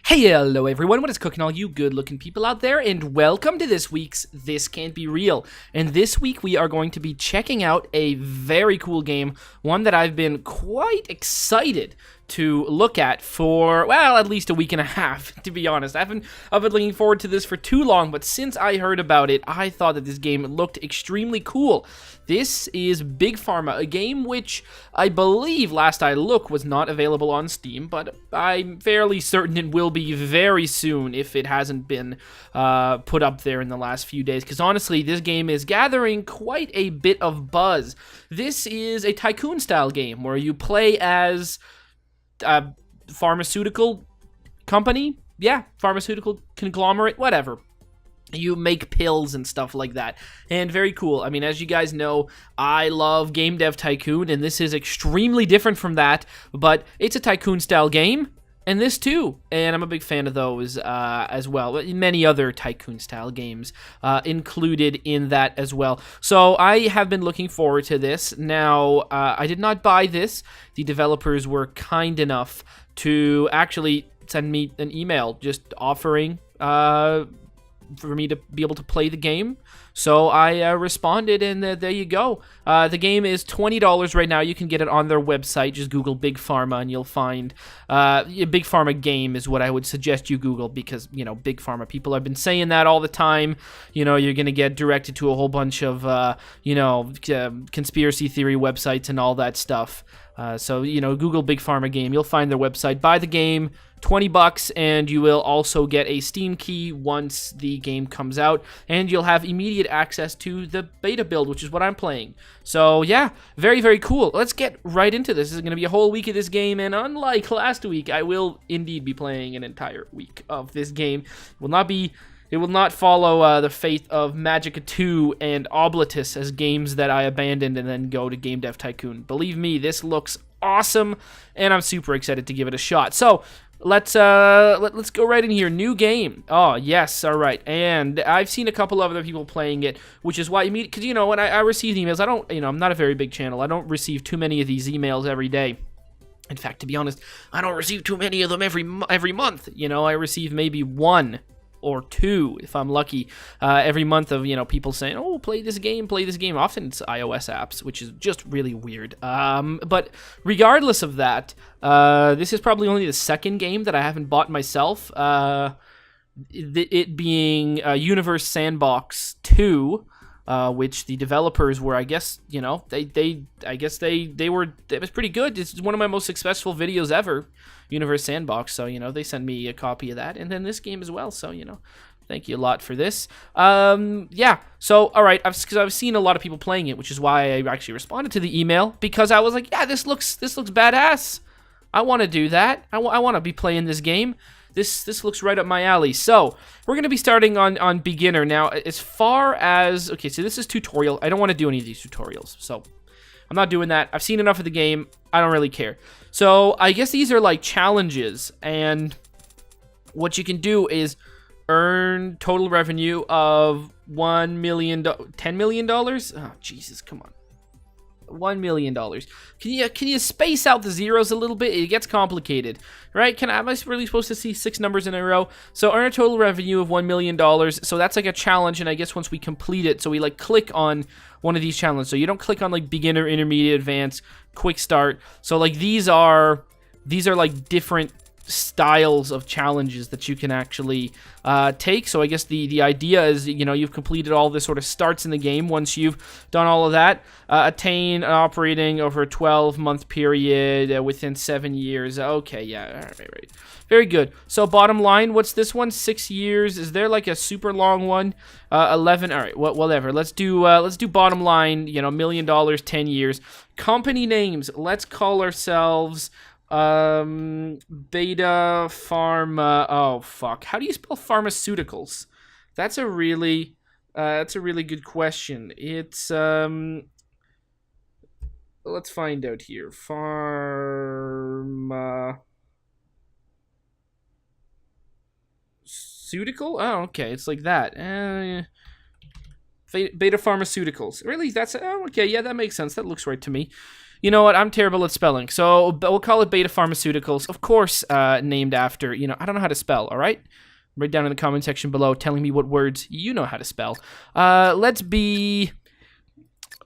Hey, hello everyone, what is cooking all you good-looking people out there, and welcome to this week's This Can't Be Real. And this week we are going to be checking out a very cool game, one that I've been quite excited to look at for, well, at least a week and a half, to be honest. I've been looking forward to this for too long, but since I heard about it, I thought that this game looked extremely cool. This is Big Pharma, a game which I believe, last I looked, was not available on Steam, but I'm fairly certain it will be very soon if it hasn't been put up there in the last few days, because honestly, this game is gathering quite a bit of buzz. This is a tycoon-style game where you play as a pharmaceutical company, pharmaceutical conglomerate, whatever. You make pills and stuff like that, and very cool. I mean, as you guys know, I love Game Dev Tycoon, and this is extremely different from that, but it's a tycoon-style game, and this too, and I'm a big fan of those as well. Many other tycoon-style games included in that as well. So I have been looking forward to this. Now, I did not buy this. The developers were kind enough to actually send me an email just offering for me to be able to play the game. So I responded, and there you go. The game is $20 right now. You can get it on their website. Just Google Big Pharma, and you'll find Big Pharma game is what I would suggest you Google, because, you know, Big Pharma, people have been saying that all the time. You know, you're going to get directed to a whole bunch of, conspiracy theory websites and all that stuff. So, you know, Google Big Pharma game. You'll find their website. Buy the game, $20, and you will also get a Steam key once the game comes out, and you'll have immediate access to the beta build, which is what I'm playing. So yeah, very, very cool. Let's get right into this. This is going to be a whole week of this game, and unlike last week, I will indeed be playing an entire week of this game. It will not follow the fate of Magicka 2 and Oblatus as games that I abandoned and then go to Game Dev Tycoon. Believe me, this looks awesome, and I'm super excited to give it a shot. So let's go right in here. New game. Oh yes, all right. And I've seen a couple of other people playing it, which is why because you know when I receive emails, I don't, I'm not a very big channel. I don't receive too many of these emails every day. In fact, to be honest, I don't receive too many of them every month. You know, I receive maybe one or two, if I'm lucky, every month of, people saying, oh, play this game. Often it's iOS apps, which is just really weird. But regardless of that, this is probably only the second game that I haven't bought myself. It being Universe Sandbox 2, which the developers were, I guess, it was pretty good. It's one of my most successful videos ever, Universe Sandbox, so, they sent me a copy of that, and then this game as well, so, thank you a lot for this. So, alright, because I've seen a lot of people playing it, which is why I actually responded to the email, because I was like, yeah, this looks badass. I want to do that. I want to be playing this game. This looks right up my alley. So, we're going to be starting on beginner. Now, as far as, okay, so this is tutorial. I don't want to do any of these tutorials, so I'm not doing that. I've seen enough of the game. I don't really care. So, I guess these are like challenges, and what you can do is earn total revenue of $1 million, $10 million? Oh, Jesus, come on. $1 million. Can you space out the zeros a little bit? It gets complicated, right? Am I really supposed to see 6 numbers in a row? So earn a total revenue of $1 million. So that's like a challenge, and I guess once we complete it, so we like click on one of these challenges. So you don't click on like beginner, intermediate, advanced, quick start. So like these are like different styles of challenges that you can actually take. So I guess the idea is, you've completed all this sort of starts in the game. Once you've done all of that, attain operating over a 12-month period within 7 years. Okay, yeah, all right. Very good. So bottom line, what's this one? 6 years. Is there like a super long one? 11. All right, whatever. Let's do bottom line. $1 million, 10 years. Company names. Let's call ourselves Beta Pharma. Oh fuck. How do you spell pharmaceuticals? That's a really good question. It's let's find out here. Pharmaceutical? Oh, okay. It's like that. Beta Pharmaceuticals. Really? That's okay. Yeah, that makes sense. That looks right to me. You know what? I'm terrible at spelling, so we'll call it Beta Pharmaceuticals. Of course, named after, I don't know how to spell, all right? Write down in the comment section below telling me what words you know how to spell. Let's be...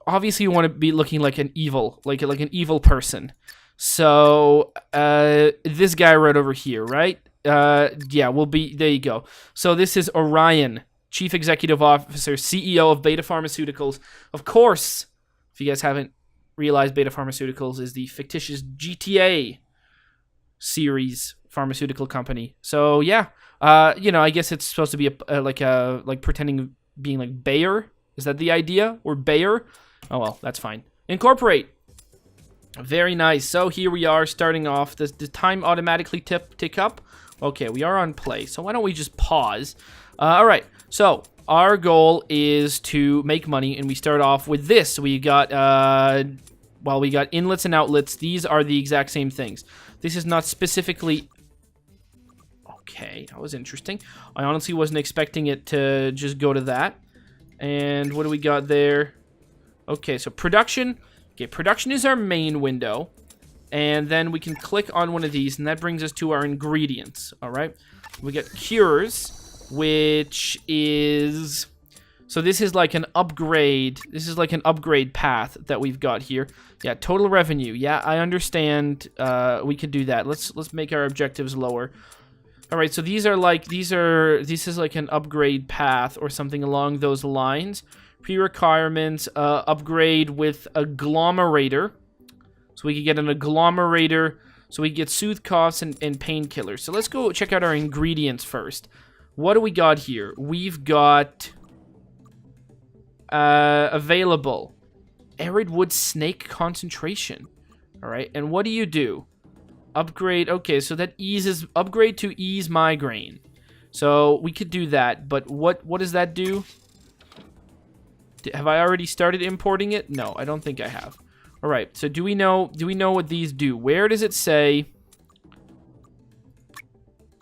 Obviously, you want to be looking like an evil, like an evil person. So, this guy right over here, right? Yeah, we'll be... There you go. So this is Orion, Chief Executive Officer, CEO of Beta Pharmaceuticals. Of course, if you guys haven't realized, Beta Pharmaceuticals is the fictitious GTA series pharmaceutical company. So yeah, I guess it's supposed to be like pretending being like Bayer. Is that the idea? Or Bayer? Oh well, that's fine. Incorporate. Very nice. So here we are starting off. Does the time automatically tick up? Okay, we are on play. So why don't we just pause? All right. So our goal is to make money, and we start off with this. We got we got inlets and outlets. These are the exact same things. This is not specifically... Okay, that was interesting. I honestly wasn't expecting it to just go to that. And what do we got there? Okay, so production. Okay, production is our main window. And then we can click on one of these, and that brings us to our ingredients. All right. We got cures, which is... So this is like an upgrade. This is like an upgrade path that we've got here. Yeah, total revenue. Yeah, I understand. We could do that. Let's make our objectives lower. All right, so this is like an upgrade path or something along those lines. Pre-requirements, upgrade with agglomerator. So we can get an agglomerator, so we can get soothe coughs and painkillers. So let's go check out our ingredients first. What do we got here? We've got available arid wood snake concentration. All right, and what do you do? Upgrade. Okay, so that upgrade to ease migraine. So we could do that, but what does that do? Have I already started importing it? No, I don't think I have. All right, so do we know what these do? Where does it say?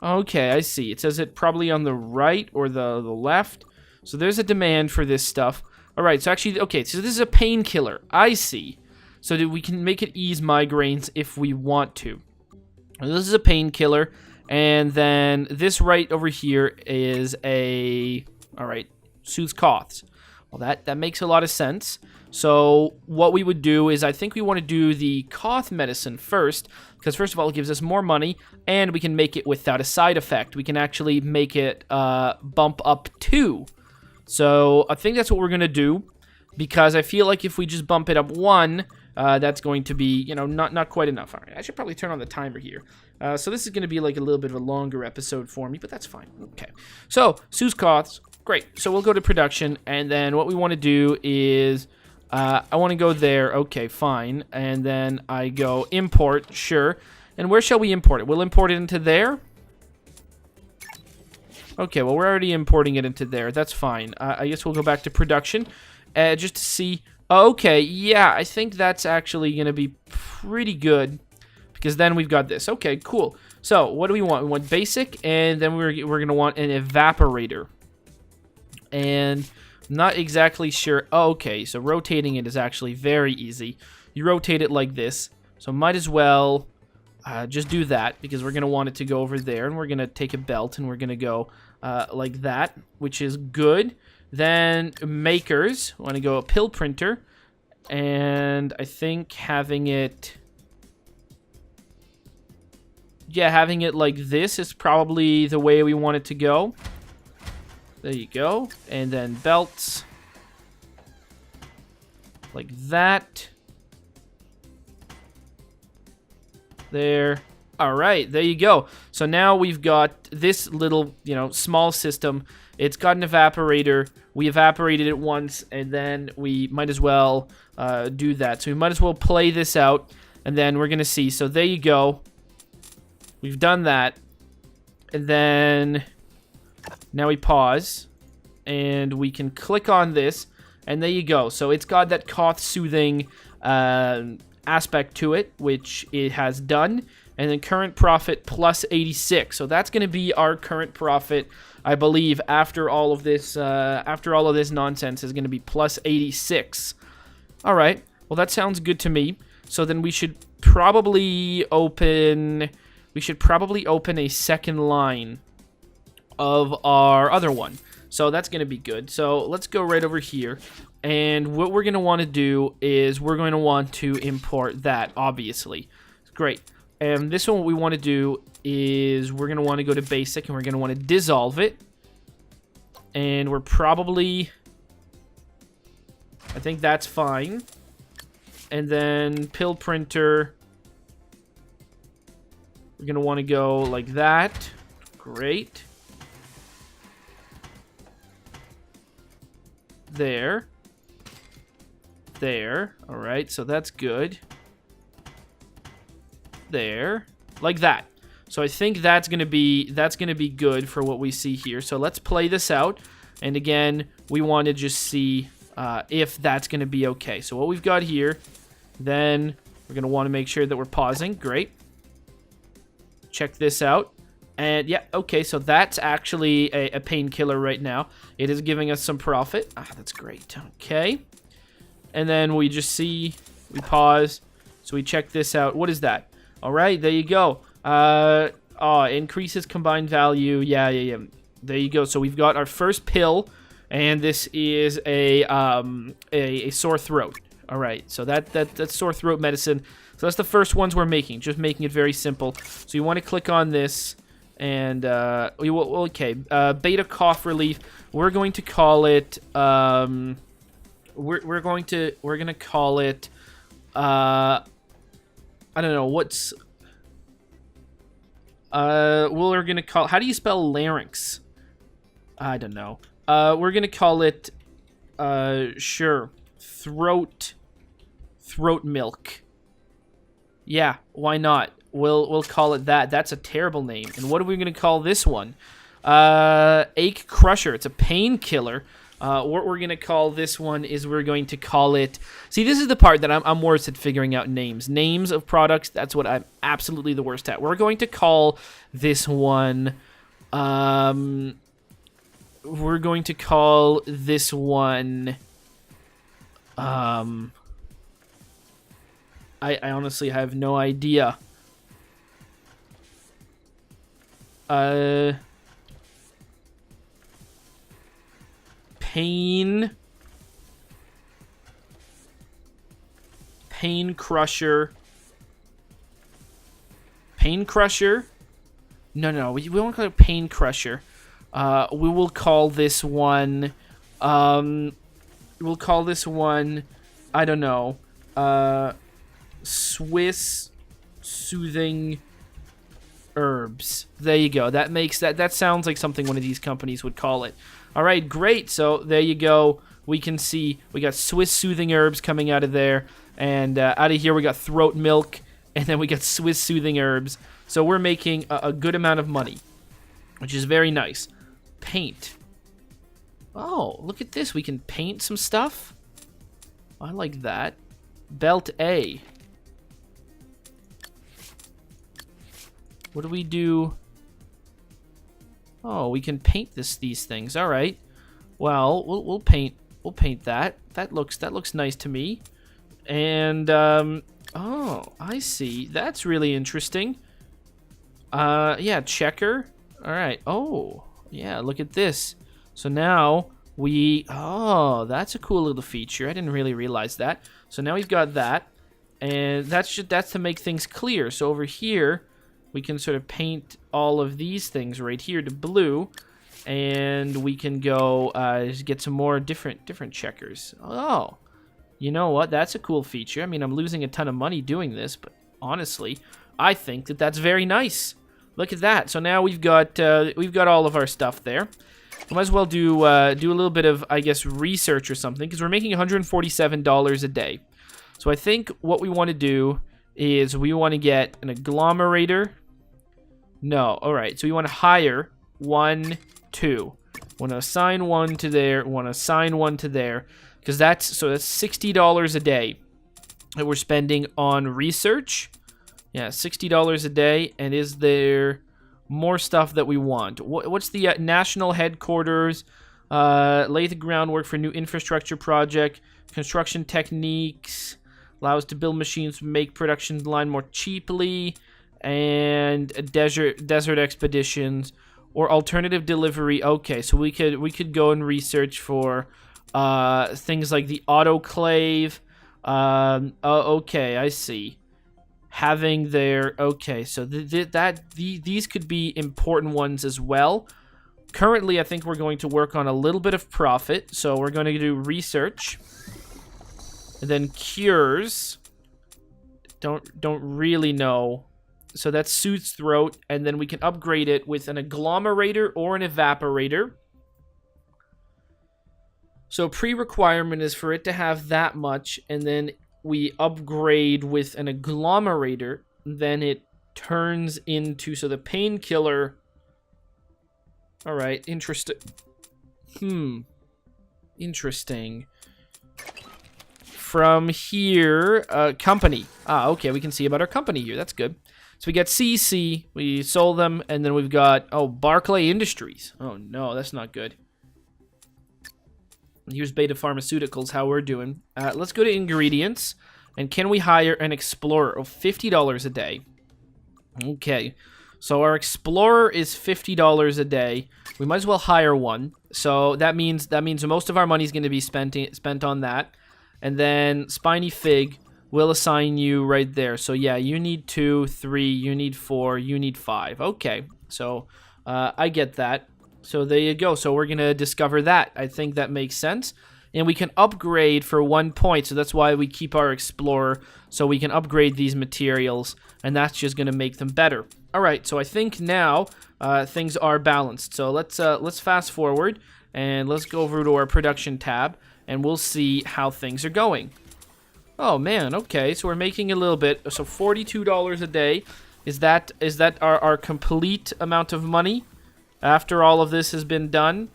Okay, I see. It says it probably on the right or the left. So there's a demand for this stuff. All right, so actually, okay, so this is a painkiller. I see. So that we can make it ease migraines if we want to. This is a painkiller, and then this right over here is all right, soothes coughs. Well, that makes a lot of sense. So what we would do is I think we want to do the cough medicine first, because first of all, it gives us more money, and we can make it without a side effect. We can actually make it bump up 2. So I think that's what we're going to do, because I feel like if we just bump it up 1, that's going to be, not quite enough. All right, I should probably turn on the timer here. So this is going to be like a little bit of a longer episode for me, but that's fine. Okay. So, soothes coughs. Great. So we'll go to production, and then what we want to do is, I want to go there. Okay, fine. And then I go import. Sure. And where shall we import it? We'll import it into there. Okay, well, we're already importing it into there. That's fine. I guess we'll go back to production just to see. Okay, yeah, I think that's actually going to be pretty good because then we've got this. Okay, cool. So what do we want? We want basic, and then we're going to want an evaporator. And I'm not exactly sure. Oh, okay, so rotating it is actually very easy. You rotate it like this. So might as well just do that because we're going to want it to go over there, and we're going to take a belt, and we're going to go like that, which is good. Then makers, I want to go a pill printer, and I think having it like this is probably the way we want it to go. There you go. And then belts like that. There. All right, there you go. So now we've got this little, small system. It's got an evaporator. We evaporated it once, and then we might as well do that. So we might as well play this out, and then we're going to see. So there you go. We've done that. And then now we pause, and we can click on this, and there you go. So it's got that cough-soothing aspect to it, which it has done. And then current profit plus 86. So that's going to be our current profit, I believe, after all of this nonsense is going to be plus 86. All right. Well, that sounds good to me. So then we should probably open... We should probably open a second line of our other one. So that's going to be good. So let's go right over here. And what we're going to want to do is we're going to want to import that, obviously. Great. And this one, what we want to do is we're going to want to go to basic and we're going to want to dissolve it. And we're probably... I think that's fine. And then pill printer... We're going to want to go like that. Great. There. There. All right, so that's good. There. Like that. So I think that's going to be good for what we see here. So let's play this out. And again, we want to just see if that's going to be okay. So what we've got here, then we're going to want to make sure that we're pausing. Great. Check this out. And yeah, okay, so that's actually a painkiller right now. It is giving us some profit. Ah, that's great. Okay. And then we just see, we pause. So we check this out. What is that? All right, there you go. Increases combined value. Yeah. There you go. So we've got our first pill, and this is a sore throat. All right, so that's sore throat medicine. So that's the first ones we're making, just making it very simple. So you want to click on this, and beta cough relief. We're going to call it. We're going to call it. I don't know what's. We're gonna call. How do you spell larynx? I don't know. We're gonna call it. Sure. Throat milk. Yeah, why not? We'll call it that. That's a terrible name. And what are we gonna call this one? Ache Crusher. It's a painkiller. What we're gonna call this one is we're going to call it. See, this is the part that I'm worst at figuring out names. Names of products. That's what I'm absolutely the worst at. We're going to call this one. We're going to call this one. I honestly have no idea. Pain Crusher. Pain Crusher? No, we won't call it Pain Crusher. We will call this one, I don't know, Swiss Soothing Herbs. There you go. That sounds like something one of these companies would call it. All right, great. So there you go. We can see we got Swiss Soothing Herbs coming out of there, and out of here we got Throat Milk, and then we got Swiss Soothing Herbs. So we're making a good amount of money, which is very nice. Paint. Oh, look at this. We can paint some stuff. I like that. Belt A. What do we do? Oh, we can paint these things. All right. Well, we'll paint that. That looks nice to me. And oh, I see. That's really interesting. Yeah, checker. All right. Oh, yeah, look at this. So now that's a cool little feature. I didn't really realize that. So now we've got that, and that's to make things clear. So over here, we can sort of paint all of these things right here to blue, and we can go get some more different checkers. Oh, you know what? That's a cool feature. I mean, I'm losing a ton of money doing this, but honestly, I think that's very nice. Look at that. So now we've got all of our stuff there. We might as well do a little bit of, I guess, research or something, because we're making $147 a day. So I think what we want to do is we want to get an agglomerator. No, all right. So we want to hire 1, 2. Want to assign 1 to there. Want to assign 1 to there, because that's $60 a day that we're spending on research. Yeah, $60 a day. And is there more stuff that we want? What's the national headquarters? Lay the groundwork for new infrastructure project, construction techniques. Allows to build machines to make production line more cheaply. And desert expeditions or alternative delivery. Okay, so we could go and research for things like the autoclave. Okay, I see. Having their okay, so these could be important ones as well. Currently, I think we're going to work on a little bit of profit, so we're going to do research, and then cures. Don't really know. So that soothes throat, and then we can upgrade it with an agglomerator or an evaporator. So pre-requirement is for it to have that much, and then we upgrade with an agglomerator, then it turns into, so the painkiller. All right, interesting. Interesting. From here, company. Okay, we can see about our company here. That's good. So we got CC, we sold them, and then we've got, Barclay Industries. Oh no, that's not good. Here's Beta Pharmaceuticals, how we're doing. Let's go to ingredients, and can we hire an explorer? $50 a day. Okay, so our explorer is $50 a day. We might as well hire one. So that means most of our money is going to be spent on that. And then Spiny Fig will assign you right there. So yeah, you need 2, 3, you need 4, you need 5. Okay, so I get that. So there you go. So we're going to discover that. I think that makes sense. And we can upgrade for 1 point. So that's why we keep our Explorer. So we can upgrade these materials. And that's just going to make them better. All right, so I think now things are balanced. So let's fast forward. And let's go over to our production tab. And we'll see how things are going. Oh, man. Okay, so we're making a little bit. So $42 a day. Is that our complete amount of money? After all of this has been done,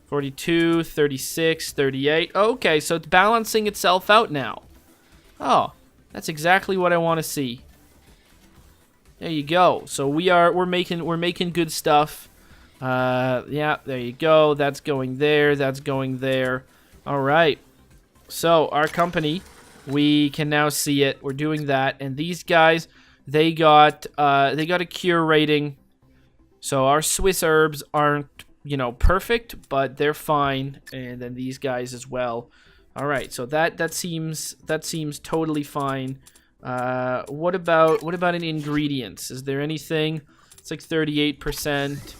42, 36, 38. Okay, so it's balancing itself out now. Oh, that's exactly what I want to see. There you go. So we're making good stuff. Yeah, there you go. That's going there. That's going there. All right. So our company, we can now see it. We're doing that, and these guys, they got a cure rating. So our Swiss herbs aren't, perfect, but they're fine. And then these guys as well. All right, so that seems totally fine. What about in ingredients? Is there anything? It's like 38%.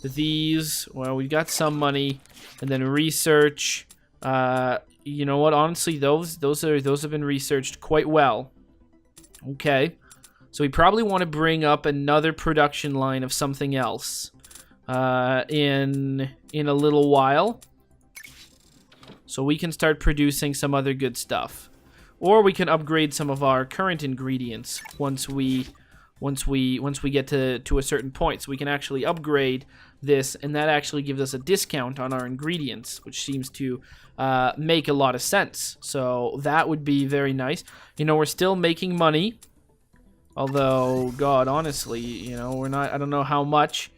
These, well, we got some money, and then research. You know what? Honestly, those have been researched quite well. Okay. So we probably want to bring up another production line of something else in a little while, so we can start producing some other good stuff, or we can upgrade some of our current ingredients once we get to a certain point. So we can actually upgrade this, and that actually gives us a discount on our ingredients, which seems to make a lot of sense. So that would be very nice. We're still making money. Although, God, honestly, we're not, I don't know how much.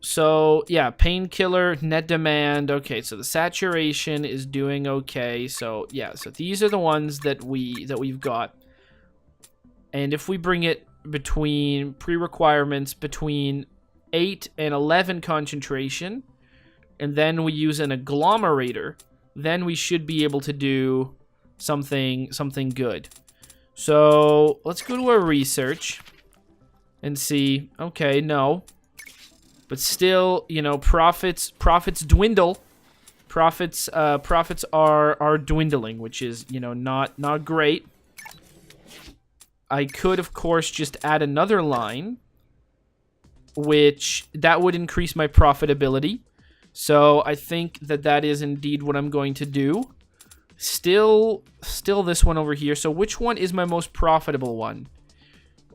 So, yeah, painkiller, net demand. Okay, so the saturation is doing okay. So, yeah, so these are the ones that we've got. And if we bring it between pre-requirements between 8 and 11 concentration, and then we use an agglomerator, then we should be able to do something good. So let's go to our research and see. Okay, no, but still, profits dwindle. Profits are dwindling, which is not great. I could, of course, just add another line, which that would increase my profitability. So I think that is indeed what I'm going to do. Still this one over here. So which one is my most profitable one?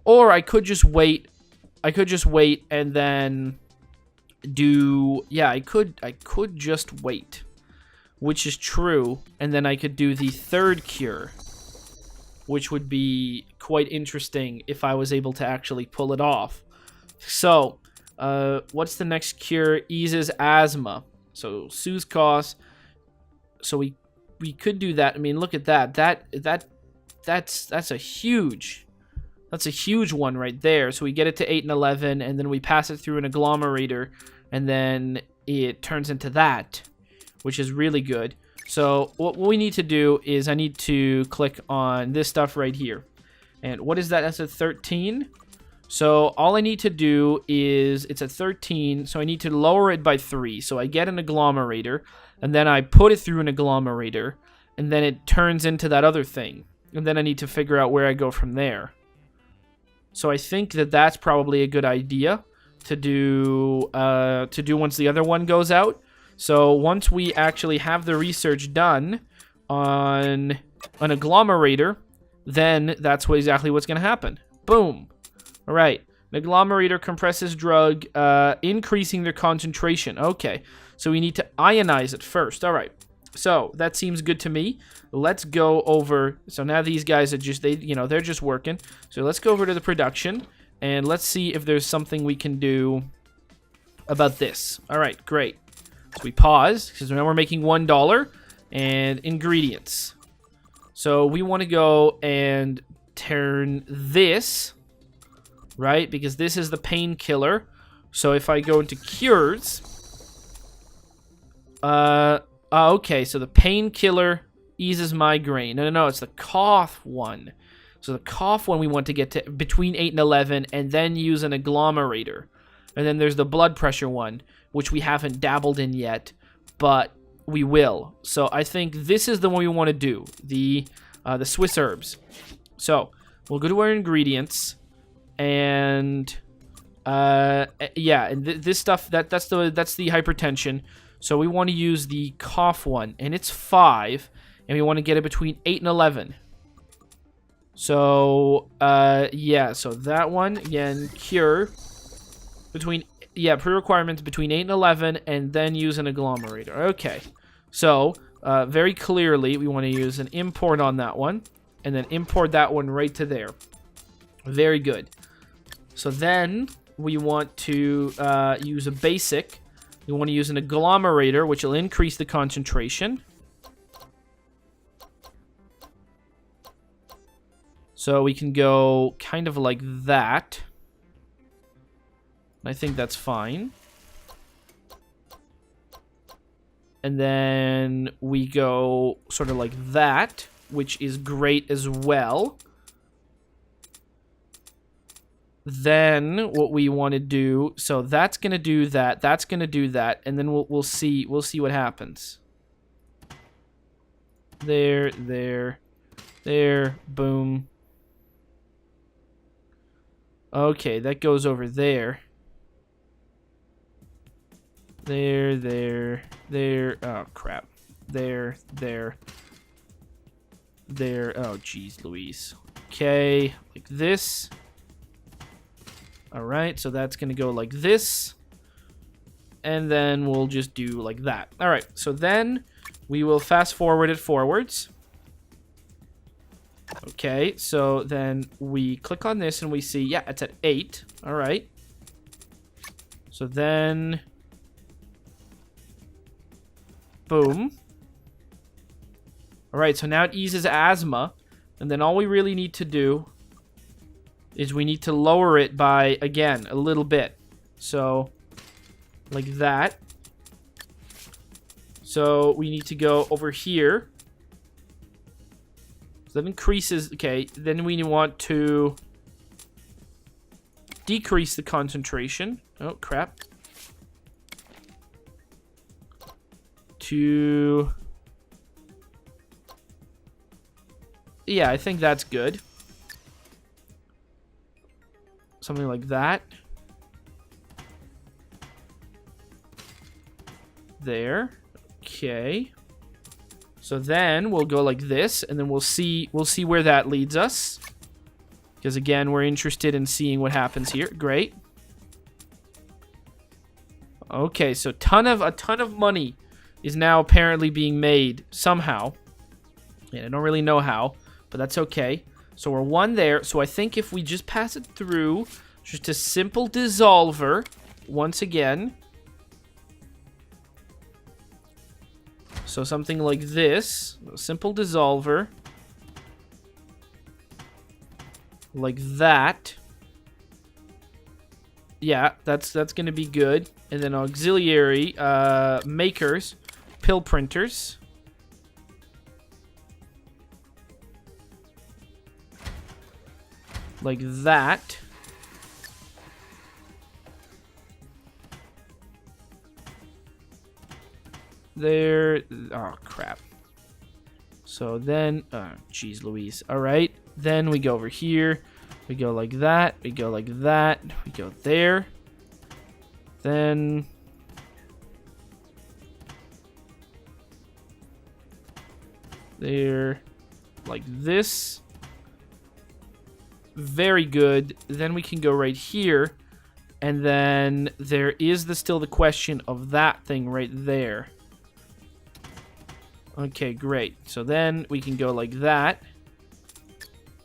Or I could just wait. And then do, yeah, I could just wait, which is true. And then I could do the third cure, which would be quite interesting if I was able to actually pull it off. So, what's the next cure? Eases asthma. So, soothes cough. So could do that. I mean, look at that. That's a huge one right there. So we get it to 8 and 11, and then we pass it through an agglomerator, and then it turns into that, which is really good. So what we need to do is I need to click on this stuff right here. And what is that? That's a 13. So all I need to do is, it's a 13, so I need to lower it by 3. So I get an agglomerator, and then I put it through an agglomerator, and then it turns into that other thing. And then I need to figure out where I go from there. So I think that that's probably a good idea to do once the other one goes out. So once we actually have the research done on an agglomerator, then that's exactly what's going to happen. Boom. All right. An agglomerator compresses drug, increasing their concentration. Okay. So we need to ionize it first. All right. So that seems good to me. Let's go over. So now these guys are just, they're just working. So let's go over to the production and let's see if there's something we can do about this. All right, great. So we pause because now we're making $1 and ingredients. So we want to go and turn this, right? Because this is the painkiller. So if I go into cures, okay, so the painkiller eases migraine. No, it's the cough one. So the cough one we want to get to between 8 and 11 and then use an agglomerator. And then there's the blood pressure one, which we haven't dabbled in yet, but we will. So I think this is the one we want to do, the Swiss herbs. So we'll go to our ingredients, and yeah, and this stuff that's the hypertension. So we want to use the cough one, and it's 5, and we want to get it between 8 and 11. So yeah, so that one again, cure between, yeah, pre-requirements between 8 and 11, and then use an agglomerator. Okay, so very clearly we want to use an import on that one, and then import that one right to there. Very good. So then we want to use a basic. We want to use an agglomerator, which will increase the concentration. So we can go kind of like that. I think that's fine. And then we go sort of like that, which is great as well. Then what we want to do, so that's going to do that, that's going to do that, and then we'll see what happens. There, boom. Okay, that goes over there. There. Oh, crap. There. Oh, geez, Louise. Okay, like this. All right, so that's going to go like this. And then we'll just do like that. All right, so then we will fast forward it forwards. Okay, so then we click on this and we see, yeah, it's at 8. All right. So then, boom. All right, so now it eases asthma. And then all we really need to do is we need to lower it by, again, a little bit. So, like that. So we need to go over here. So that increases, okay, then we want to decrease the concentration. Oh, crap. Yeah, I think that's good. Something like that. There. Okay. So then we'll go like this, and then we'll see where that leads us. Because again, we're interested in seeing what happens here. Great. Okay, so a ton of money is now apparently being made somehow. And I don't really know how, but that's okay. So we're 1 there. So I think if we just pass it through just a simple dissolver once again. So something like this. A simple dissolver. Like that. Yeah, that's going to be good. And then auxiliary makers, pill printers. Like that. There. Oh, crap. So then, geez Louise. All right. Then we go over here. We go like that. We go like that. We go there. Then there, like this. Very good. Then we can go right here. And then there is still the question of that thing right there. Okay, great. So then we can go like that.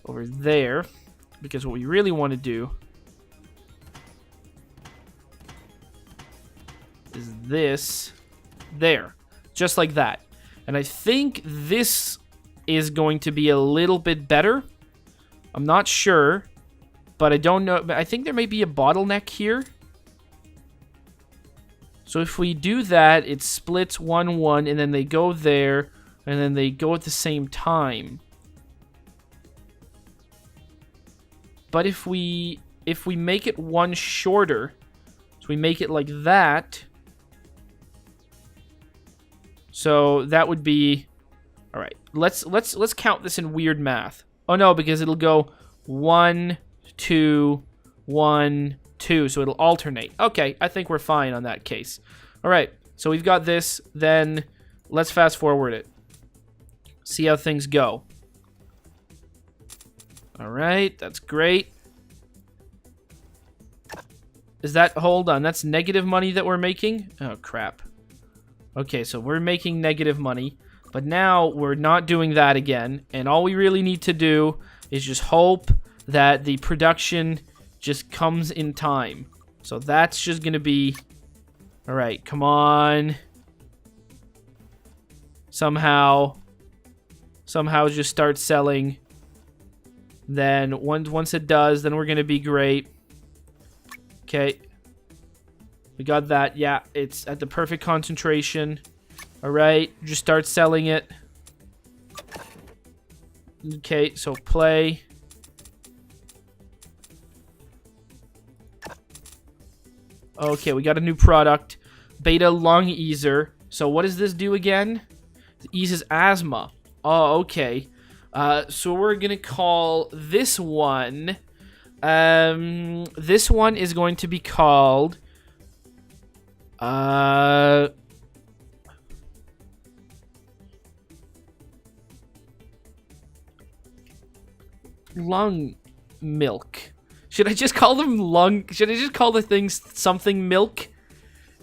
Over there. Because what we really want to do is this. There. Just like that. And I think this is going to be a little bit better. I'm not sure. But I don't know. I think there may be a bottleneck here. So if we do that, it splits 1-1, and then they go there, and then they go at the same time. But if we make it one shorter, so we make it like that, so that would be, all right. Let's count this in weird math. Oh no, because it'll go 1, 2, 1, 2, so it'll alternate. Okay, I think we're fine on that case. All right, so we've got this. Then let's fast forward it. See how things go. All right, that's great. Is that, hold on, that's negative money that we're making? Oh, crap. Okay, so we're making negative money, but now we're not doing that again, and all we really need to do is just hope that the production just comes in time. So that's just going to be, all right, come on. Somehow just start selling. Then once it does, then we're going to be great. Okay. We got that. Yeah, it's at the perfect concentration. All right, just start selling it. Okay, so play. Okay, we got a new product. Beta lung easer. So what does this do again? It eases asthma. Oh, okay. So we're going to call this one... this one is going to be called... lung milk. Should I just call them lung... Should I just call the things something milk?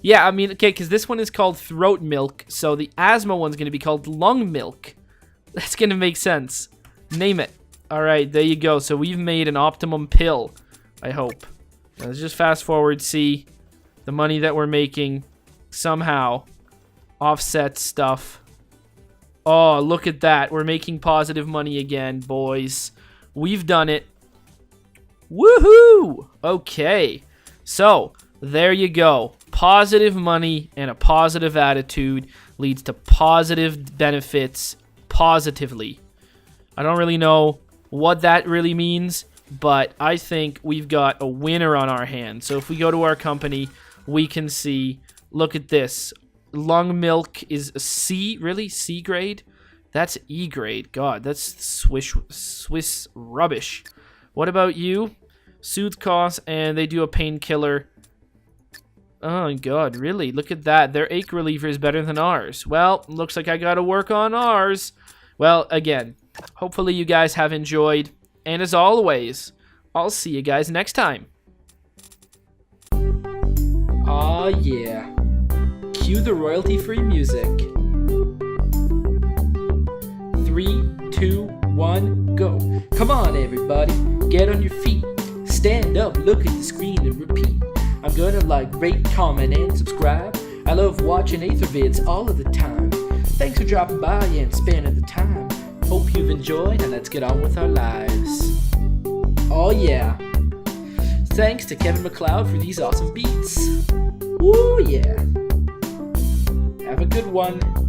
Yeah, I mean, okay, because this one is called throat milk, so the asthma one's going to be called lung milk. That's going to make sense. Name it. All right, there you go. So we've made an optimum pill, I hope. Now, let's just fast forward, see the money that we're making somehow offsets stuff. Oh, look at that. We're making positive money again, boys. We've done it. Woohoo! Okay. So, there you go. Positive money and a positive attitude leads to positive benefits positively. I don't really know what that really means, but I think we've got a winner on our hands. So if we go to our company, we can see, look at this. Lung milk is a C, really? C grade? That's E grade. God, that's Swiss rubbish. What about you? Soothe costs, and they do a painkiller. Oh, God, really? Look at that. Their ache reliever is better than ours. Well, looks like I gotta work on ours. Well, again, hopefully you guys have enjoyed. And as always, I'll see you guys next time. Aw, yeah. Cue the royalty-free music. 3, 2, 1, go. Come on, everybody. Get on your feet. Stand up, look at the screen, and repeat. I'm gonna like, rate, comment, and subscribe. I love watching Athervids all of the time. Thanks for dropping by and spending the time. Hope you've enjoyed, and let's get on with our lives. Oh yeah. Thanks to Kevin MacLeod for these awesome beats. Woo yeah. Have a good one.